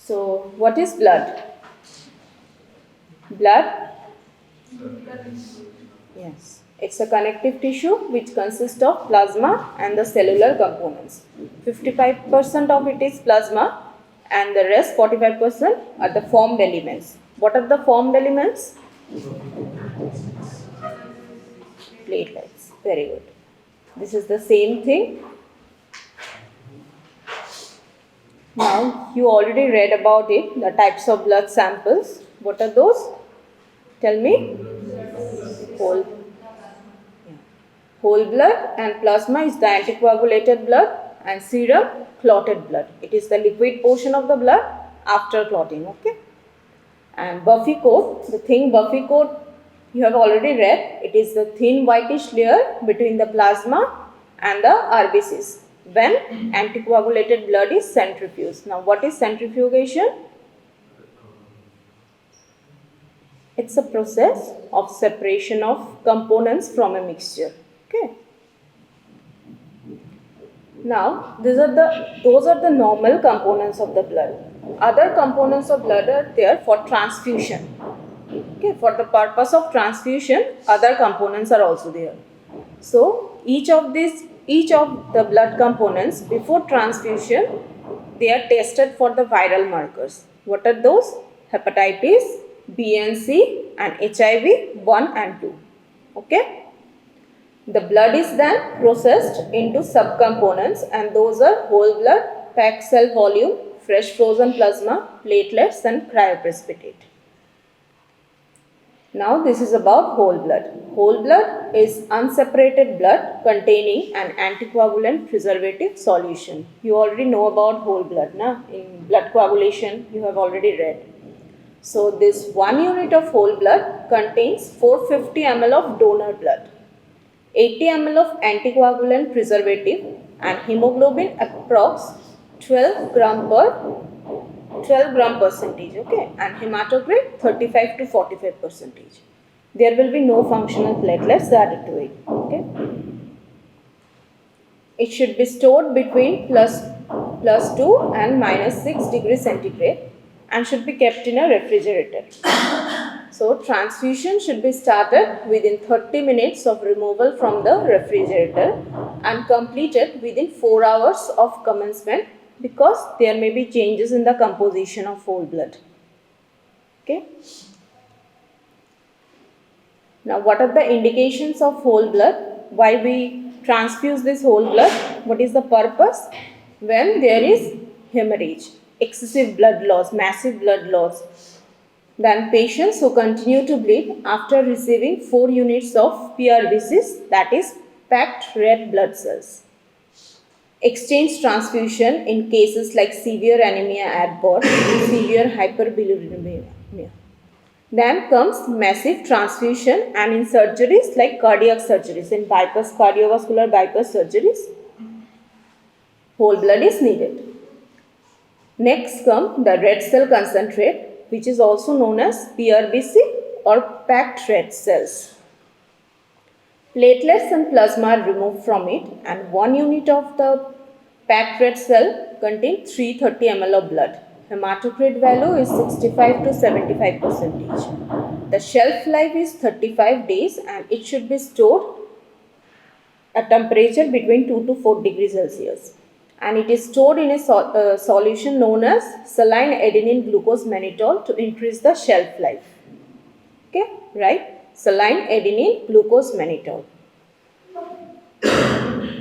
So, what is blood? Blood? Yes. It's a connective tissue which consists of plasma and the cellular components. 55% of it is plasma and the rest 45% are the formed elements. What are the formed elements? Platelets. Very good. This is the same thing. Now, you already read about it, the types of blood samples. What are those? Tell me. Whole, whole blood and plasma is the anticoagulated blood and serum clotted blood. It is the liquid portion of the blood after clotting. Okay. And Buffy coat, the thin Buffy coat you have already read. It is the thin whitish layer between the plasma and the RBCs when anticoagulated blood is centrifuged. Now, what is centrifugation? It's a process of separation of components from a mixture. Okay. Now, those are the normal components of the blood. Other components of blood are there for transfusion. Okay, for the purpose of transfusion, other components are also there. So, each of the blood components before transfusion, they are tested for the viral markers. What are those? Hepatitis, B and C, and HIV 1 and 2. Okay. The blood is then processed into subcomponents, and those are whole blood, packed cell volume, fresh frozen plasma, platelets, and cryoprecipitate. Now this is about whole blood. Whole blood is unseparated blood containing an anticoagulant preservative solution. You already know about whole blood, na? In blood coagulation you have already read. So this 1 unit of whole blood contains 450 ml of donor blood, 80 ml of anticoagulant preservative, and hemoglobin approx 12 gram percentage, okay, and hematocrit 35 to 45 percentage. There will be no functional platelets added to it, okay. It should be stored between plus 2 and minus 6 degrees centigrade and should be kept in a refrigerator. So, transfusion should be started within 30 minutes of removal from the refrigerator and completed within 4 hours of commencement, because there may be changes in the composition of whole blood. Okay. Now, what are the indications of whole blood? Why we transfuse this whole blood? What is the purpose? When there is hemorrhage, excessive blood loss, massive blood loss. Then patients who continue to bleed after receiving 4 units of PRBCs, that is packed red blood cells. Exchange transfusion in cases like severe anemia at birth, severe hyperbilirubinemia. Then comes massive transfusion, and in surgeries like cardiac surgeries, in cardiovascular bypass surgeries, whole blood is needed. Next come the red cell concentrate, which is also known as PRBC or packed red cells. Platelets and plasma are removed from it, and 1 unit of the packed red cell contains 330 ml of blood. Hematocrit value is 65 to 75 percentage. The shelf life is 35 days and it should be stored at temperature between 2 to 4 degrees Celsius. And it is stored in a solution known as saline adenine glucose mannitol to increase the shelf life. Okay, right? Saline adenine glucose mannitol.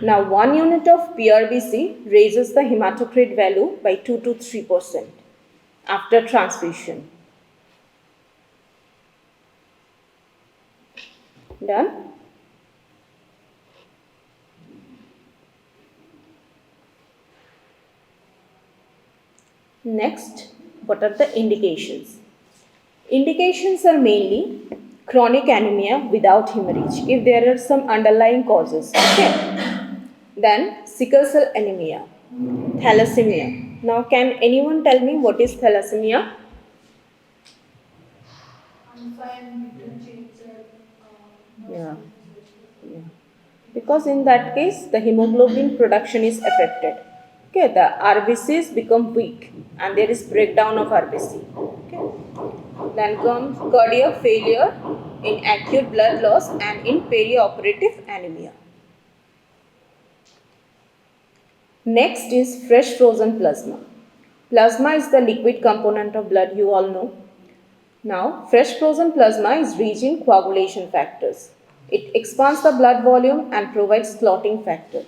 Now, 1 unit of PRBC raises the hematocrit value by 2 to 3% after transfusion. Done? Next, what are the indications? Indications are mainly chronic anemia without hemorrhage, if there are some underlying causes. Okay. Then sickle cell anemia, thalassemia. Now, can anyone tell me what is thalassemia? Yeah. Because in that case, the hemoglobin production is affected. Okay, the RBCs become weak and there is breakdown of RBC. Okay. Then comes cardiac failure in acute blood loss and in perioperative anemia. Next is fresh frozen plasma. Plasma is the liquid component of blood, you all know. Now, fresh frozen plasma is rich in coagulation factors. It expands the blood volume and provides clotting factor.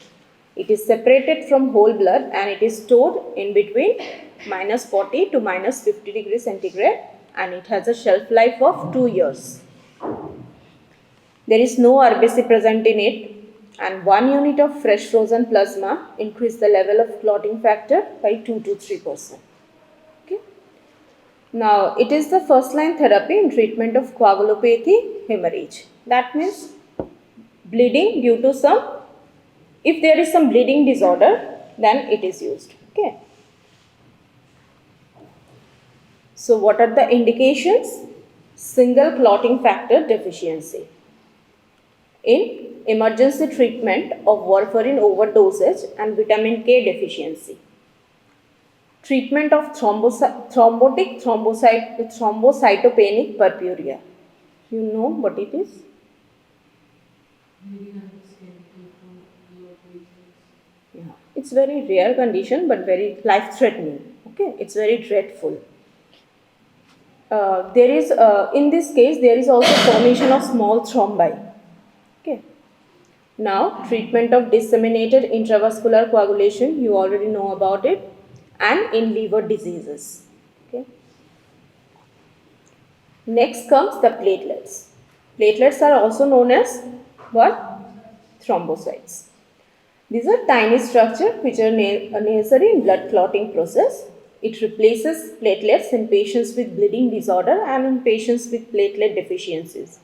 It is separated from whole blood and it is stored in between -40 to -50 degrees centigrade and it has a shelf life of 2 years. There is no RBC present in it and 1 unit of fresh frozen plasma increase the level of clotting factor by 2 to 3%. Okay. Now, it is the first line therapy in treatment of coagulopathy hemorrhage. That means bleeding due to if there is some bleeding disorder, then it is used. Okay. So, what are the indications? Single clotting factor deficiency. In emergency treatment of warfarin overdosage and vitamin K deficiency. Treatment of thrombotic thrombocytopenic purpurea. You know what it is? Yeah. It's very rare condition but very life-threatening. Okay, it's very dreadful. There is in this case there is also formation of small thrombi. Okay. Now, treatment of disseminated intravascular coagulation, you already know about it, and in liver diseases. Okay. Next comes the platelets. Platelets are also known as what? Thrombocytes. These are tiny structures which are necessary in blood clotting process. It replaces platelets in patients with bleeding disorder and in patients with platelet deficiencies.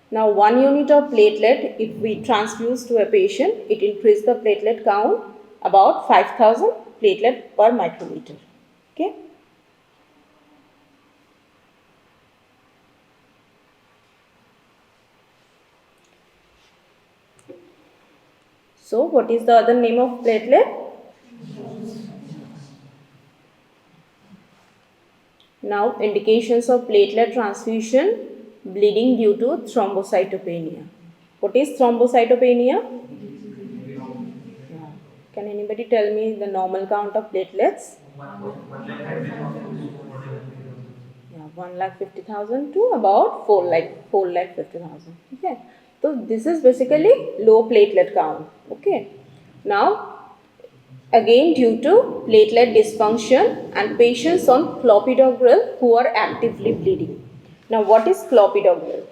Now, 1 unit of platelet, if we transfuse to a patient, it increases the platelet count about 5,000 platelet per microliter. Okay. So, what is the other name of platelet? Now, indications of platelet transfusion, bleeding due to thrombocytopenia. What is thrombocytopenia? Yeah. Can anybody tell me the normal count of platelets? Yeah, 1,50,000 to about 4,50,000. Okay. So, this is basically low platelet count. Okay. Now, again due to platelet dysfunction and patients on Clopidogrel who are actively bleeding. Now, what is Clopidogrel?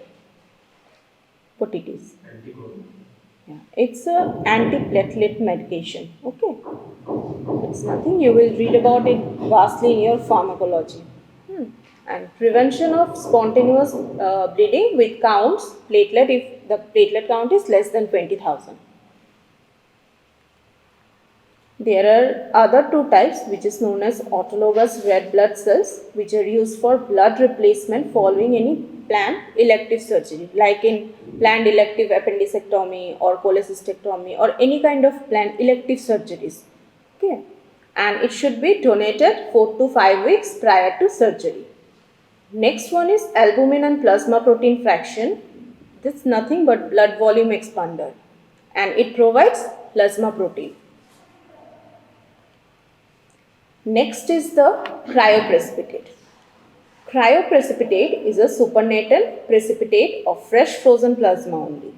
What it is? Yeah, it's a antiplatelet medication. Okay, it's nothing. You will read about it vastly in your pharmacology. And prevention of spontaneous bleeding with counts platelet if the platelet count is less than 20,000. There are other two types which is known as autologous red blood cells which are used for blood replacement following any planned elective surgery like in planned elective appendicectomy or cholecystectomy or any kind of planned elective surgeries. Okay. And it should be donated 4 to 5 weeks prior to surgery. Next one is albumin and plasma protein fraction. This is nothing but blood volume expander and it provides plasma protein. Next is the cryoprecipitate. Cryoprecipitate is a supernatant precipitate of fresh frozen plasma only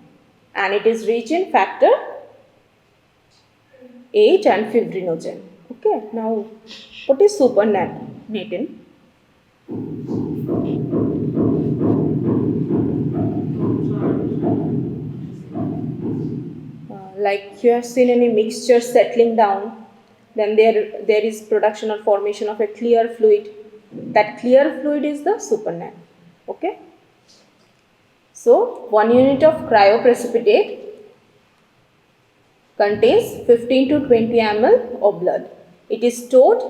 and it is rich in factor 8 and fibrinogen. Okay, now what is supernatant? Like you have seen any mixture settling down, then there is production or formation of a clear fluid. That clear fluid is the supernat. Okay. So 1 unit of cryoprecipitate contains 15 to 20 ml of blood. It is stored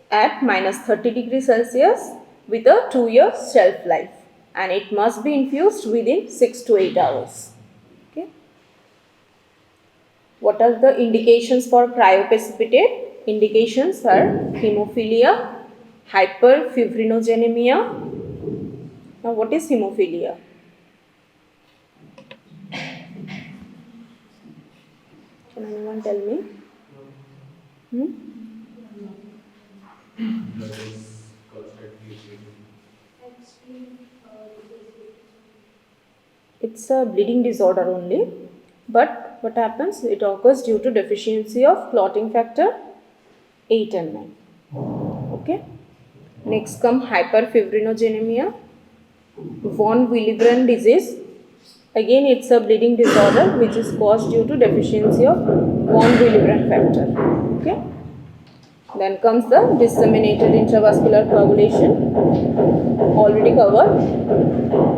at -30 degrees Celsius with a 2-year shelf life and it must be infused within 6 to 8 hours. Okay. What are the indications for cryoprecipitate? indications are hemophilia, hyperfibrinogenemia. Now what is hemophilia? Can anyone tell me? It's a bleeding disorder only, but what happens? It occurs due to deficiency of clotting factor 8 and 9. Okay. Next come hyperfibrinogenemia, von Willebrand disease. Again, it's a bleeding disorder which is caused due to deficiency of von Willebrand factor. Okay. Then comes the disseminated intravascular coagulation, already covered,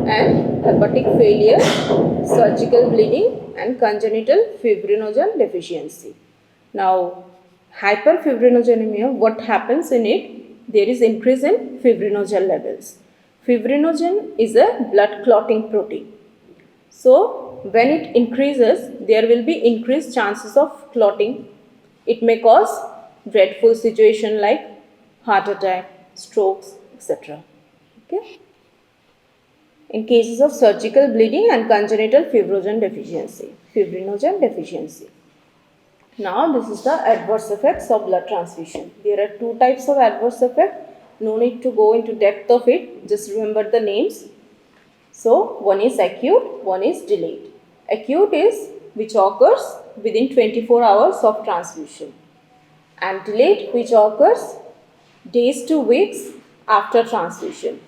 and hepatic failure, surgical bleeding, and congenital fibrinogen deficiency. Now, hyperfibrinogenemia, what happens in it? There is increase in fibrinogen levels. Fibrinogen is a blood clotting protein. So, when it increases, there will be increased chances of clotting. It may cause dreadful situation like heart attack, strokes, etc. Okay. In cases of surgical bleeding and congenital fibrinogen deficiency. Now, this is the adverse effects of blood transfusion. There are two types of adverse effect. No need to go into depth of it. Just remember the names. So, one is acute, one is delayed. Acute is which occurs within 24 hours of transfusion, and delayed which occurs days to weeks after transfusion.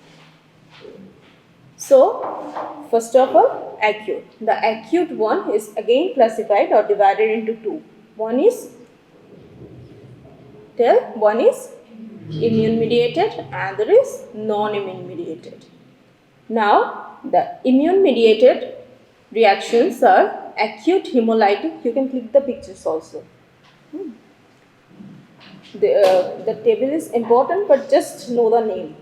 So, first of all, acute. The acute one is again classified or divided into two. One is immune mediated and there is non-immune mediated. Now, the immune mediated reactions are acute hemolytic. You can click the pictures also. The table is important, but just know the name.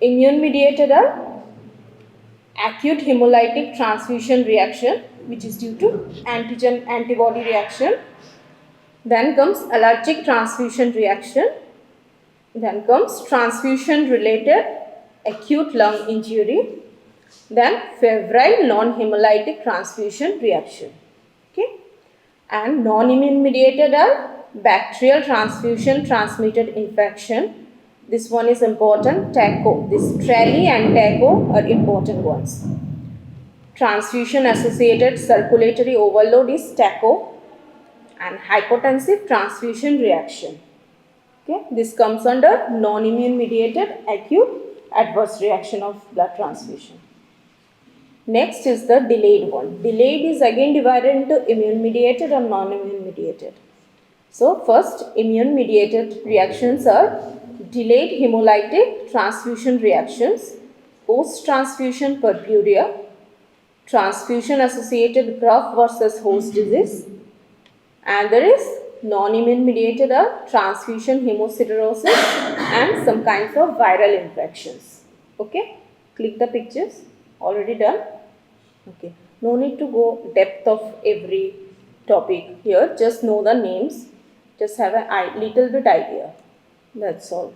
Immune mediated are acute hemolytic transfusion reaction, which is due to antigen antibody reaction. Then comes allergic transfusion reaction. Then comes transfusion related acute lung injury. Then febrile non-hemolytic transfusion reaction. Okay. And non-immune mediated are bacterial transfusion transmitted infection. This one is important. TACO. This TRALI and TACO are important ones. Transfusion associated circulatory overload is TACO, and hypotensive transfusion reaction. Okay, this comes under non-immune mediated acute adverse reaction of blood transfusion. Next is the delayed one. Delayed is again divided into immune mediated and non-immune mediated. So first, immune mediated reactions are delayed hemolytic transfusion reactions, post-transfusion purpurea, transfusion associated graft versus host disease, and there is non-immune mediated are transfusion hemosiderosis and some kinds of viral infections. Okay, click the pictures. Already done. Okay, no need to go depth of every topic here. Just know the names. Just have a little bit idea. That's all.